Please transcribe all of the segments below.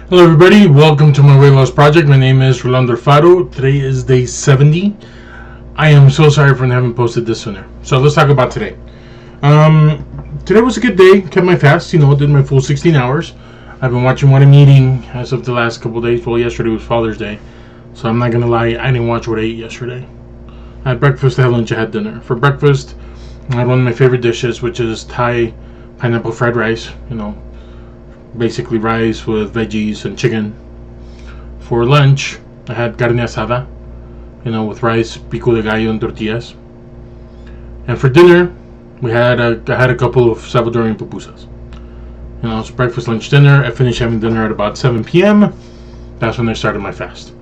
Hello everybody, welcome to my weight loss project. My name is Rolando Faro. Today is day 70. I am so sorry for not having posted this sooner. So let's talk about today. Today was a good day. Kept my fast, did my full 16 hours. I've been watching what I'm eating as of the last couple of days. Well, yesterday was Father's Day, so I'm not gonna lie, I didn't watch what I ate yesterday. I had breakfast, I had lunch, I had dinner. For breakfast, I had one of my favorite dishes, which is Thai pineapple fried rice, basically rice with veggies and chicken. For lunch, I had carne asada, with rice, pico de gallo, and tortillas. And for dinner, I had a couple of Salvadorian pupusas. It's breakfast, lunch, dinner. I finished having dinner at about 7 p.m. That's when I started my fast.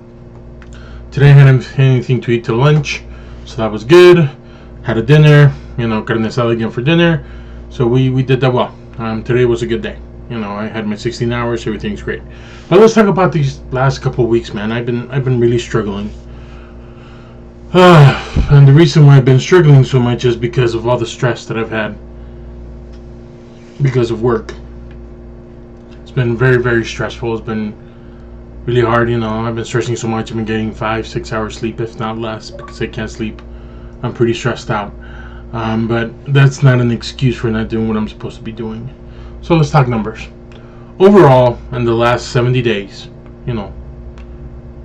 Today I hadn't had anything to eat till lunch, so that was good. Had a dinner, carne asada again for dinner. So we did that well. Today was a good day. I had my 16 hours, everything's great. But let's talk about these last couple of weeks, man. I've been really struggling. And the reason why I've been struggling so much is because of all the stress that I've had because of work. It's been very, very stressful. It's been really hard, I've been stressing so much. I've been getting 5-6 hours sleep, if not less, because I can't sleep. I'm pretty stressed out. But that's not an excuse for not doing what I'm supposed to be doing. So let's talk numbers. Overall, in the last 70 days,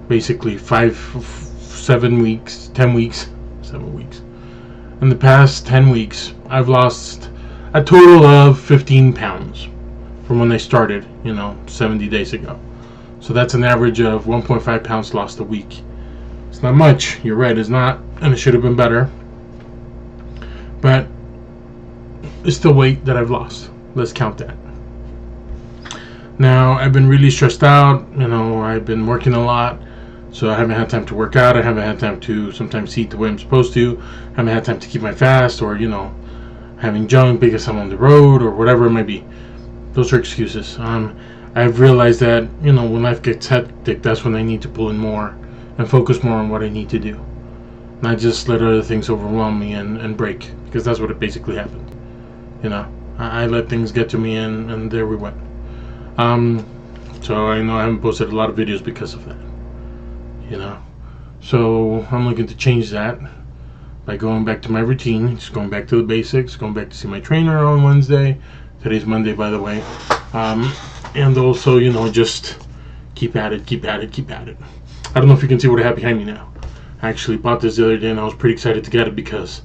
basically 7 weeks, 10 weeks, 7 weeks. In the past 10 weeks, I've lost a total of 15 pounds from when I started, 70 days ago. So that's an average of 1.5 pounds lost a week. It's not much, you're right, it's not, and it should have been better. But it's still weight that I've lost. Let's count that. Now, I've been really stressed out. I've been working a lot, so I haven't had time to work out. I haven't had time to sometimes eat the way I'm supposed to. I haven't had time to keep my fast, or, having junk because I'm on the road, or whatever it might be. Those are excuses. I've realized that, when life gets hectic, that's when I need to pull in more and focus more on what I need to do. Not just let other things overwhelm me and break, because that's what it basically happened. I let things get to me, and there we went. So I know I haven't posted a lot of videos because of that. So I'm looking to change that by going back to my routine, just going back to the basics, going back to see my trainer on Wednesday. Today's Monday, by the way. And also, just keep at it. I don't know if you can see what I have behind me now. I actually bought this the other day, and I was pretty excited to get it because,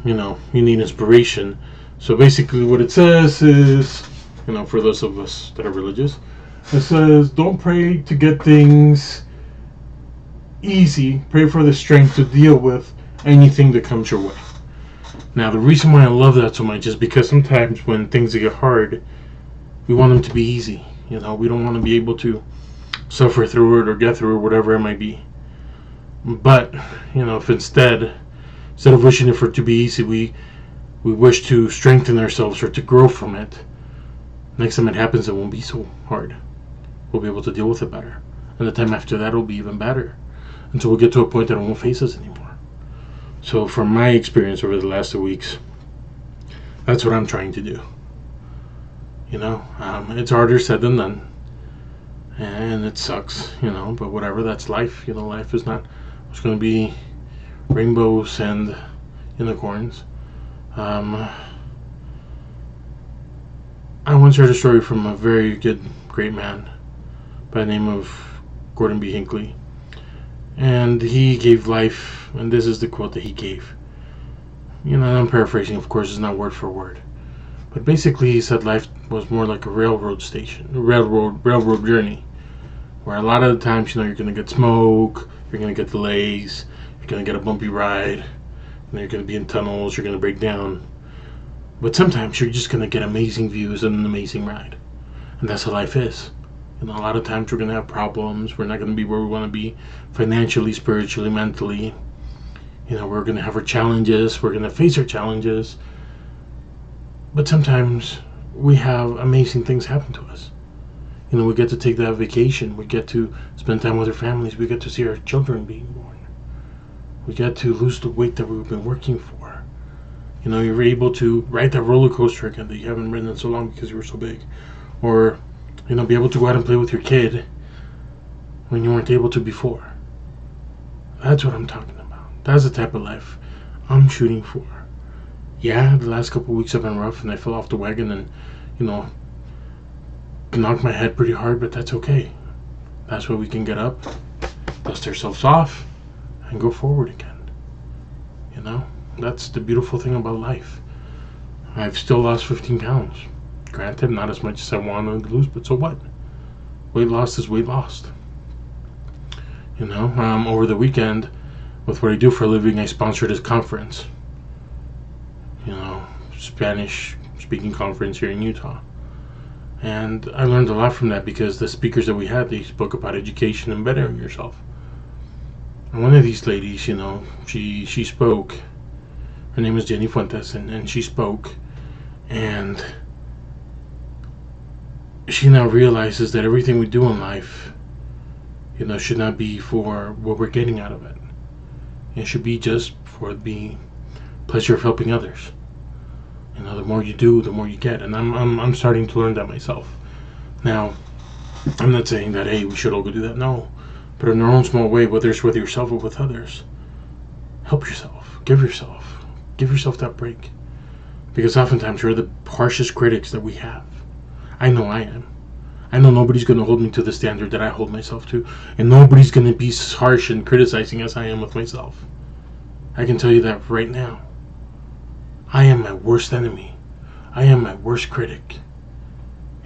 you need inspiration. So basically what it says is, for those of us that are religious, it says, don't pray to get things easy. Pray for the strength to deal with anything that comes your way. Now, the reason why I love that so much is because sometimes when things get hard, we want them to be easy. We don't want to be able to suffer through it or get through it, whatever it might be. But, if instead of wishing for it to be easy, we wish to strengthen ourselves or to grow from it, next time it happens, it won't be so hard. We'll be able to deal with it better. And the time after that will be even better. Until we'll get to a point that it won't face us anymore. So from my experience over the last 2 weeks, that's what I'm trying to do. It's harder said than done. And it sucks, but whatever, that's life. Life is not, it's going to be rainbows and unicorns. I once heard a story from a very great man by the name of Gordon B. Hinckley. And he gave life, and this is the quote that he gave. I'm paraphrasing, of course, it's not word for word. But basically he said life was more like a railroad journey. Where a lot of the times, you're going to get smoke, you're going to get delays, you're going to get a bumpy ride, and you're going to be in tunnels, you're going to break down. But sometimes you're just going to get amazing views and an amazing ride. And that's how life is. A lot of times we're going to have problems. We're not going to be where we want to be financially, spiritually, mentally. We're going to have our challenges. We're going to face our challenges. But sometimes we have amazing things happen to us. We get to take that vacation. We get to spend time with our families. We get to see our children being born. We get to lose the weight that we've been working for. You're able to ride that roller coaster again that you haven't ridden in so long because you were so big. Or Be able to go out and play with your kid when you weren't able to before. That's what I'm talking about. That's the type of life I'm shooting for. Yeah, the last couple of weeks have been rough and I fell off the wagon and, knocked my head pretty hard, but that's okay. That's where we can get up, dust ourselves off, and go forward again. That's the beautiful thing about life. I've still lost 15 pounds. Granted, not as much as I wanted to lose, but so what? Weight loss is weight lost. Over the weekend, with what I do for a living, I sponsored this conference. Spanish speaking conference here in Utah. And I learned a lot from that because the speakers that we had, they spoke about education and bettering yourself. And one of these ladies, she spoke. Her name is Jenny Fuentes, and she spoke. And she now realizes that everything we do in life, should not be for what we're getting out of it. It should be just for the pleasure of helping others. The more you do, the more you get, and I'm starting to learn that myself. Now, I'm not saying that we should all go do that. No, but in our own small way, whether it's with yourself or with others, help yourself, give yourself that break, because oftentimes we're the harshest critics that we have. I know I am. I know nobody's going to hold me to the standard that I hold myself to, and nobody's going to be as harsh and criticizing as I am with myself. I can tell you that right now. I am my worst enemy. I am my worst critic.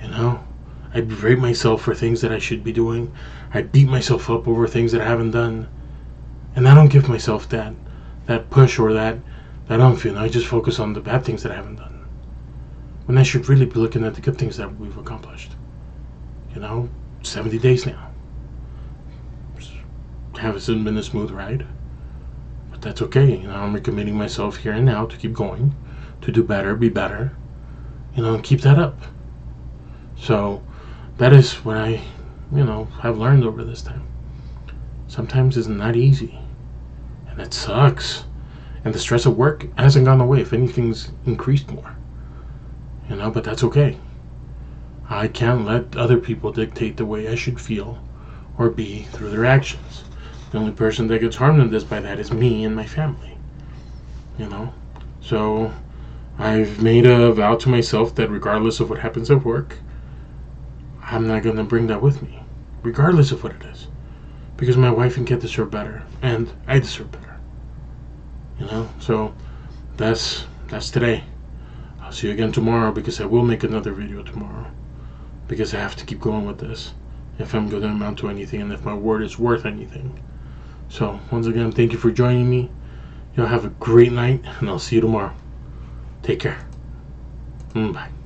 I berate myself for things that I should be doing. I beat myself up over things that I haven't done. And I don't give myself that push or that umph. I just focus on the bad things that I haven't done. When I should really be looking at the good things that we've accomplished. 70 days now. Hasn't been a smooth ride. But that's okay. I'm recommitting myself here and now to keep going, to do better, be better, and keep that up. So that is what I, have learned over this time. Sometimes it's not easy, and it sucks. And the stress of work hasn't gone away. If anything's increased more, but that's okay. I can't let other people dictate the way I should feel or be through their actions. The only person that gets harmed in this by that is me and my family. So I've made a vow to myself that regardless of what happens at work, I'm not going to bring that with me, regardless of what it is, because my wife and kid deserve better, and I deserve better. So that's today. I'll see you again tomorrow, because I will make another video tomorrow, because I have to keep going with this if I'm going to amount to anything and if my word is worth anything. So once again, thank you for joining me. Y'all have a great night, and I'll see you tomorrow. Take care. Bye.